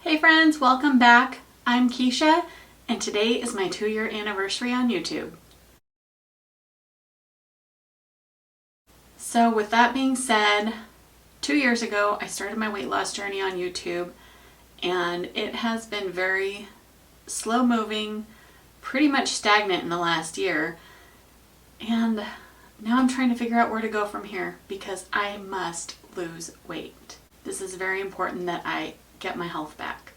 Hey friends, welcome back. I'm Keisha, and today is my 2-year anniversary on YouTube. So with that being said, 2 years ago I started my weight loss journey on YouTube, and it has been very slow moving, pretty much stagnant in the last year. And now I'm trying to figure out where to go from here because I must lose weight. This is very important that I get my health back.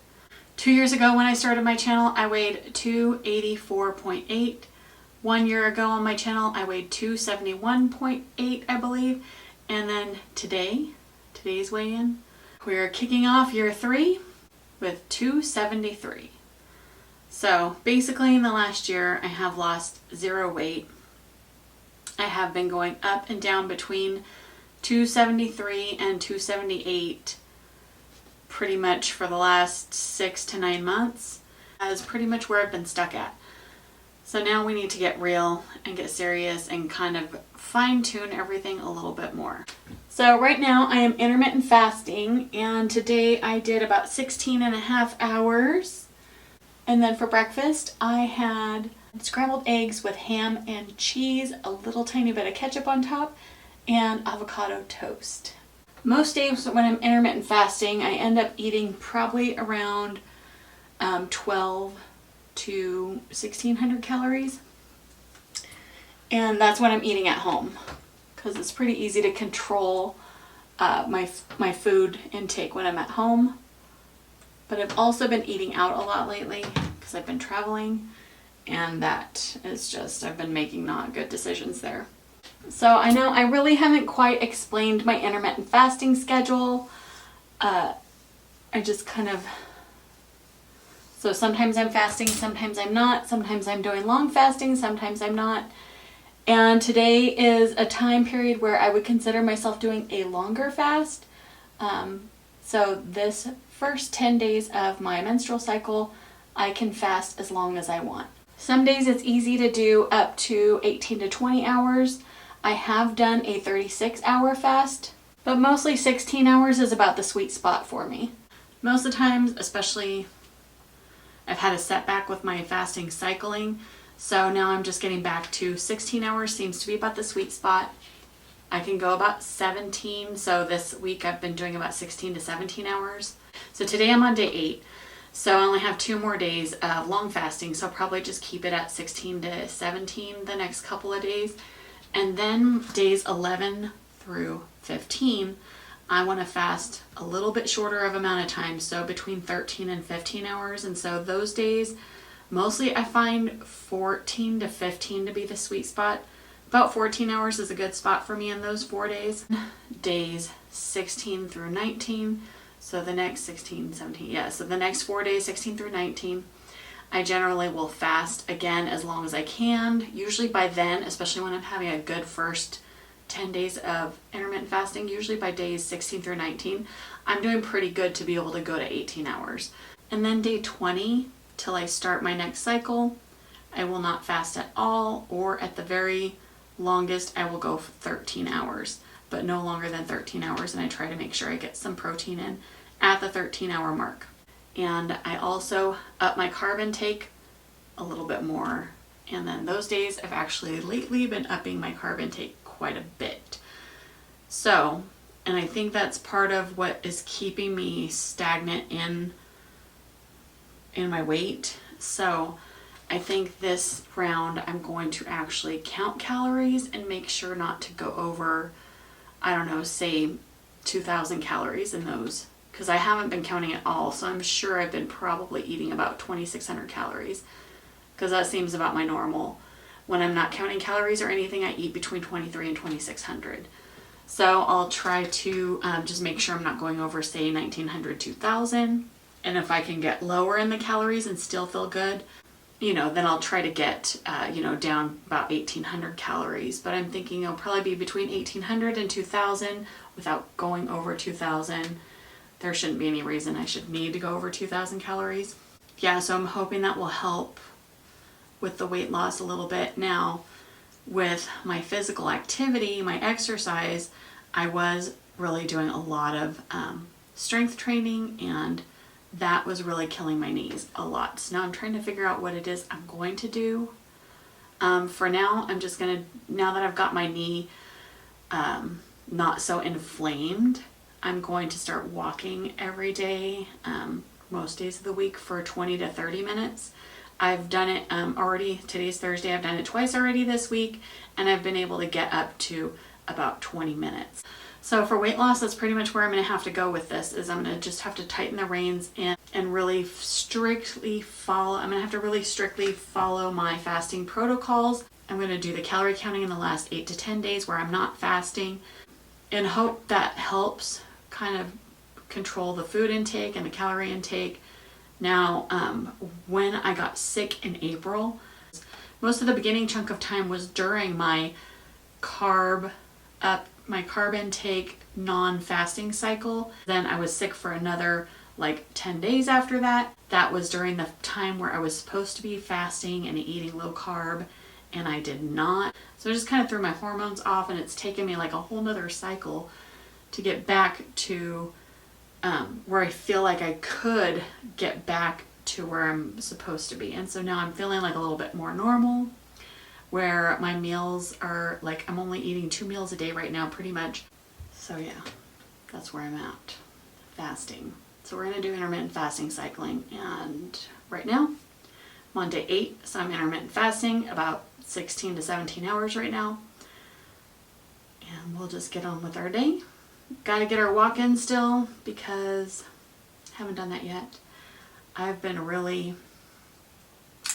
2 years ago when I started my channel, I weighed 284.8. 1 year ago on my channel, I weighed 271.8, I believe. And then today's weigh-in, we're kicking off year 3 with 273. So basically in the last year, I have lost 0 weight. I have been going up and down between 273 and 278 pretty much for the last 6 to 9 months. That is pretty much where I've been stuck at. So now we need to get real and get serious and kind of fine-tune everything a little bit more. So right now I am intermittent fasting, and today I did about 16 and a half hours. And then for breakfast I had scrambled eggs with ham and cheese, a little tiny bit of ketchup on top, and avocado toast. Most days when I'm intermittent fasting, I end up eating probably around 12 to 1600 calories. And that's when I'm eating at home because it's pretty easy to control my food intake when I'm at home. But I've also been eating out a lot lately because I've been traveling, and that is just, I've been making not good decisions there. So I know I really haven't quite explained my intermittent fasting schedule. I just kind of, so sometimes I'm fasting, sometimes I'm not, sometimes I'm doing long fasting, sometimes I'm not. And today is a time period where I would consider myself doing a longer fast. So this first 10 days of my menstrual cycle, I can fast as long as I want. Some days it's easy to do up to 18 to 20 hours. I have done a 36-hour fast, but mostly 16 hours is about the sweet spot for me. Most of the times, especially, I've had a setback with my fasting cycling, so now I'm just getting back to 16 hours seems to be about the sweet spot. I can go about 17, so this week I've been doing about 16 to 17 hours. So today I'm on day 8, so I only have 2 more days of long fasting, so I'll probably just keep it at 16 to 17 the next couple of days. And then days 11 through 15, I want to fast a little bit shorter of amount of time, so between 13 and 15 hours. And so those days, mostly I find 14 to 15 to be the sweet spot. About 14 hours is a good spot for me in those 4 days. Days 16 through 19, so the next 16, 17, yeah, so the next 4 days, 16 through 19, I generally will fast again as long as I can. Usually by then, especially when I'm having a good first 10 days of intermittent fasting, usually by days 16 through 19, I'm doing pretty good to be able to go to 18 hours. And then day 20 till I start my next cycle, I will not fast at all, or at the very longest I will go for 13 hours, but no longer than 13 hours, and I try to make sure I get some protein in at the 13-hour mark. And I also up my carb intake a little bit more. And then those days I've actually lately been upping my carb intake quite a bit. So, and I think that's part of what is keeping me stagnant in my weight. So I think this round I'm going to actually count calories and make sure not to go over, I don't know, say 2,000 calories in those. Because I haven't been counting at all, so I'm sure I've been probably eating about 2,600 calories, because that seems about my normal. When I'm not counting calories or anything, I eat between 2,300 and 2,600. So I'll try to just make sure I'm not going over, say, 1,900, 2,000. And if I can get lower in the calories and still feel good, then I'll try to get, down about 1,800 calories. But I'm thinking it'll probably be between 1,800 and 2,000 without going over 2,000. There shouldn't be any reason I should need to go over 2,000 calories. Yeah, so I'm hoping that will help with the weight loss a little bit. Now, with my physical activity, my exercise, I was really doing a lot of strength training and that was really killing my knees a lot. So now I'm trying to figure out what it is I'm going to do. For now, I'm just gonna, now that I've got my knee not so inflamed, I'm going to start walking every day, most days of the week for 20 to 30 minutes. I've done it already, today's Thursday, I've done it twice already this week, and I've been able to get up to about 20 minutes. So for weight loss, that's pretty much where I'm going to have to go with this, is I'm going to just have to tighten the reins and really strictly follow, I'm going to have to really strictly follow my fasting protocols. I'm going to do the calorie counting in the last 8 to 10 days where I'm not fasting, in hope that helps kind of control the food intake and the calorie intake. Now, when I got sick in April, most of the beginning chunk of time was during my carb intake non-fasting cycle. Then I was sick for another like 10 days after that. That was during the time where I was supposed to be fasting and eating low carb, and I did not. So I just kind of threw my hormones off, and it's taken me like a whole nother cycle to get back to where I feel like I could get back to where I'm supposed to be. And so now I'm feeling like a little bit more normal, where my meals are like, I'm only eating 2 meals a day right now pretty much. So yeah, that's where I'm at, fasting. So we're gonna do intermittent fasting cycling, and right now I'm on day 8, so I'm intermittent fasting about 16 to 17 hours right now, and we'll just get on with our day. Got to get our walk in still because I haven't done that yet. I've been really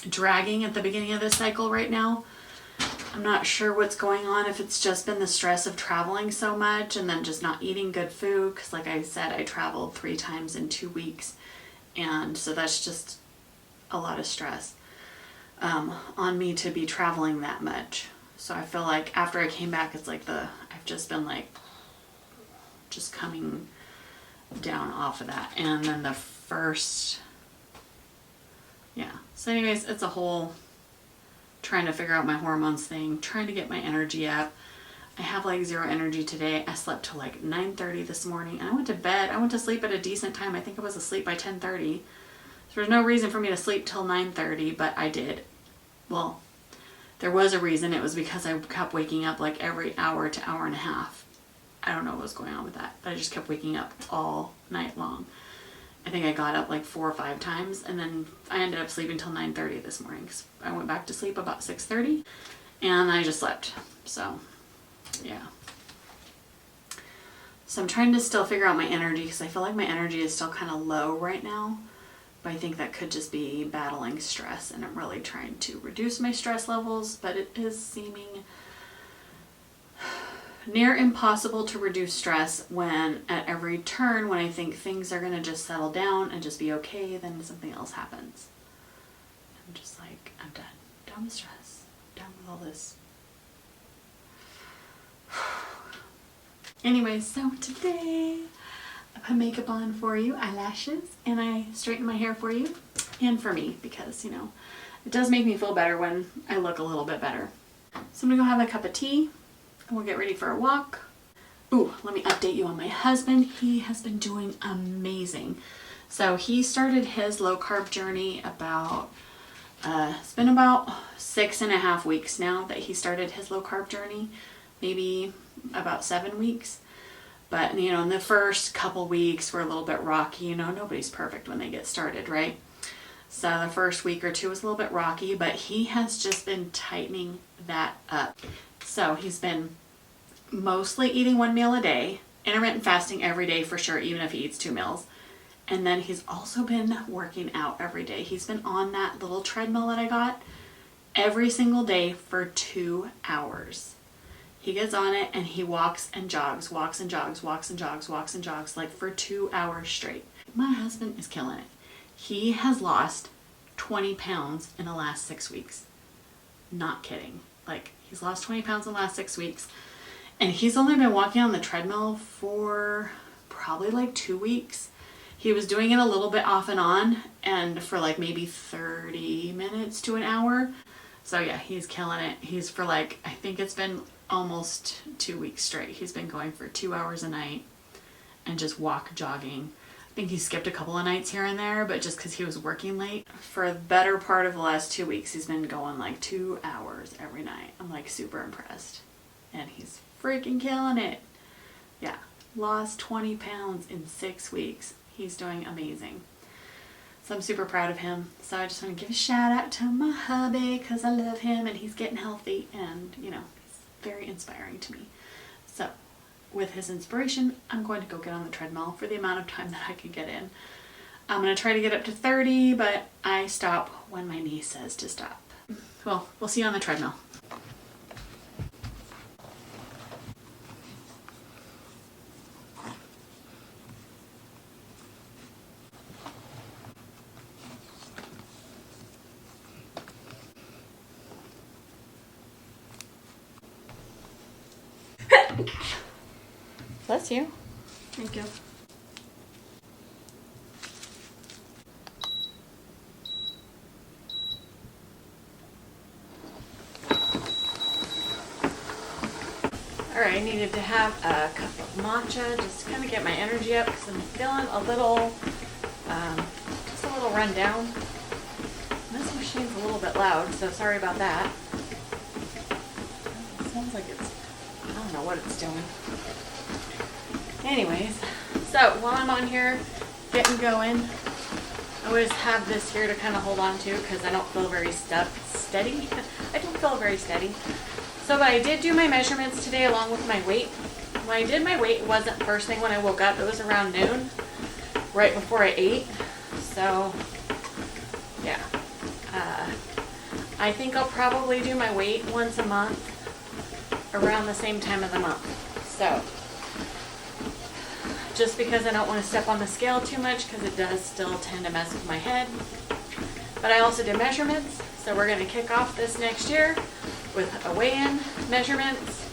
dragging at the beginning of this cycle right now. I'm not sure what's going on, if it's just been the stress of traveling so much and then just not eating good food, because like I said, I traveled 3 times in 2 weeks, and so that's just a lot of stress on me to be traveling that much. So I feel like after I came back, it's like I've just been like just coming down off of that. And then the first, yeah. So anyways, it's a whole trying to figure out my hormones thing, trying to get my energy up. I have like 0 energy today. I slept till like 9:30 this morning, and I went to bed. I went to sleep at a decent time. I think I was asleep by 10:30. So there's no reason for me to sleep till 9:30, but I did. Well, there was a reason. It was because I kept waking up like every hour to hour and a half. I don't know what was going on with that, but I just kept waking up all night long. I think I got up like 4 or 5 times, and then I ended up sleeping till 9:30 this morning, because I went back to sleep about 6:30, and I just slept. So yeah. So I'm trying to still figure out my energy, because I feel like my energy is still kind of low right now, but I think that could just be battling stress, and I'm really trying to reduce my stress levels, but it is seeming near impossible to reduce stress when at every turn, when I think things are going to just settle down and just be okay, then something else happens. I'm just like, I'm done. Done with stress. Done with all this. Anyway, so today I put makeup on for you, eyelashes, and I straighten my hair for you and for me, because, you know, it does make me feel better when I look a little bit better. So I'm going to go have a cup of tea. We'll get ready for a walk. Ooh, let me update you on my husband. He has been doing amazing. So he started his low carb journey about, it's been about 6.5 weeks now that he started his low carb journey, maybe about 7 weeks. But, you know, in the first couple weeks were a little bit rocky. You know, nobody's perfect when they get started, right? So the first week or two was a little bit rocky, but he has just been tightening that up. So he's been mostly eating 1 meal a day, intermittent fasting every day for sure, even if he eats 2 meals. And then he's also been working out every day. He's been on that little treadmill that I got every single day for 2 hours. He gets on it and he walks and jogs, walks and jogs, walks and jogs, walks and jogs, like for 2 hours straight. My husband is killing it. He has lost 20 pounds in the last 6 weeks. Not kidding. Like, he's lost 20 pounds in the last 6 weeks. And he's only been walking on the treadmill for probably like 2 weeks. He was doing it a little bit off and on, and for like maybe 30 minutes to an hour. So yeah, he's killing it. He's for like, I think it's been almost 2 weeks straight. He's been going for 2 hours a night and just jogging. I think he skipped a couple of nights here and there, but just because he was working late. For the better part of the last 2 weeks, he's been going like 2 hours every night. I'm like super impressed. And he's freaking killing it. Yeah, lost 20 pounds in 6 weeks. He's doing amazing. So I'm super proud of him. So I just want to give a shout out to my hubby because I love him and he's getting healthy and, you know, he's very inspiring to me. So with his inspiration, I'm going to go get on the treadmill for the amount of time that I can get in. I'm going to try to get up to 30, but I stop when my knee says to stop. Well, we'll see you on the treadmill. Bless you. Thank you. Alright, I needed to have a cup of matcha just to kind of get my energy up because I'm feeling a little, just a little run down. This machine's a little bit loud, so sorry about that. It sounds like it's, I don't know what it's doing. Anyways, so while I'm on here getting going, I always have this here to kind of hold on to because I don't feel very steady. I don't feel very steady. So but I did do my measurements today along with my weight. When I did my weight, it wasn't first thing when I woke up. It was around noon, right before I ate. So yeah, I think I'll probably do my weight once a month around the same time of the month. So just because I don't want to step on the scale too much because it does still tend to mess with my head. But I also did measurements, so we're going to kick off this next year with a weigh-in, measurements,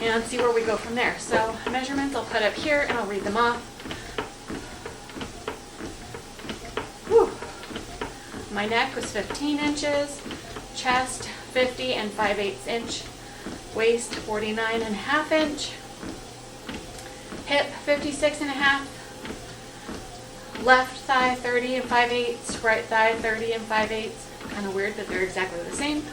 and see where we go from there. So measurements I'll put up here and I'll read them off. Whew. My neck was 15 inches, chest 50 and 5/8 inch, waist 49.5 inch, hip 56.5, left thigh 30 and 5/8, right thigh 30 and 5/8. Kind of weird that they're exactly the same.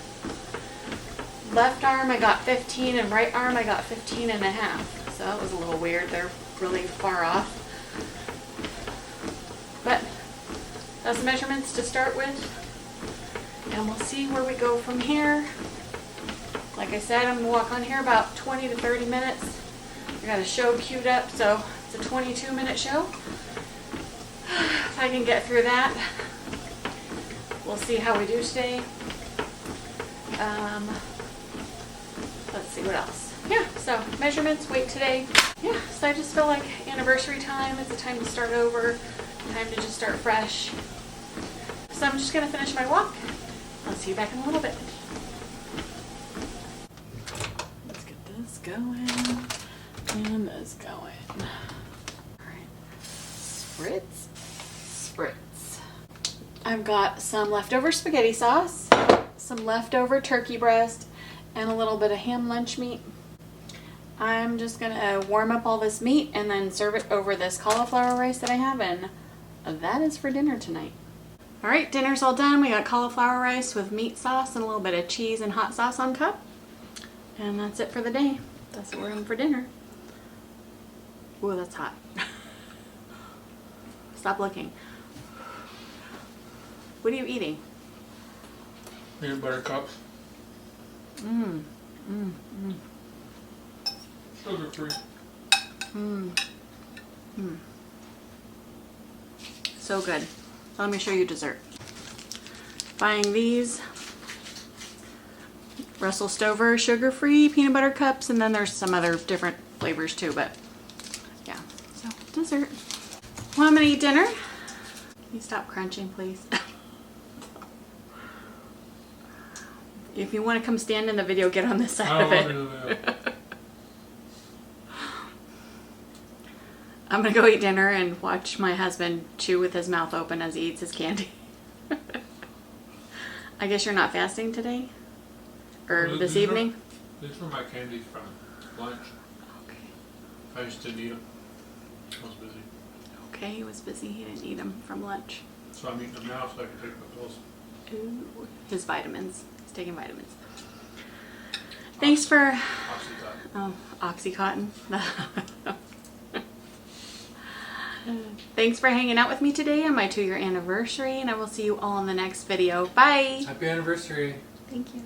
Left arm I got 15 and right arm I got 15.5. So that was a little weird. They're really far off. But that's the measurements to start with. And we'll see where we go from here. Like I said, I'm going to walk on here about 20 to 30 minutes. I got a show queued up, so it's a 22-minute show. If I can get through that, we'll see how we do today. Let's see what else. Yeah, so measurements, weight today. Yeah, so I just feel like anniversary time is the time to start over, time to just start fresh. So I'm just going to finish my walk. I'll see you back in a little bit. Let's get this going. And this going. Alright. Spritz. Spritz. I've got some leftover spaghetti sauce, some leftover turkey breast, and a little bit of ham lunch meat. I'm just going to warm up all this meat and then serve it over this cauliflower rice that I have, and that is for dinner tonight. Alright, dinner's all done. We got cauliflower rice with meat sauce and a little bit of cheese and hot sauce on top. And that's it for the day. That's what we're having for dinner. Ooh, that's hot. Stop looking. What are you eating? Peanut butter cups. Sugar free. So good. Let me show you dessert. Buying these Russell Stover sugar-free peanut butter cups, and then there's some other different flavors too, but yeah. So dessert. Well, I'm gonna eat dinner. Can you stop crunching, please? If you want to come stand in the video, get on this side of it. I'm gonna go eat dinner and watch my husband chew with his mouth open as he eats his candy. I guess you're not fasting today? Or this evening? These were my candies from lunch. Okay. I just didn't eat them. I was busy. Okay, he was busy. He didn't eat them from lunch. So I'm eating them now so I can take my pills. Ooh, his vitamins. He's taking vitamins. Thanks for... Oxycontin. Oh, Oxycontin. Thanks for hanging out with me today on my 2-year anniversary, and I will see you all in the next video. Bye! Happy anniversary. Thank you.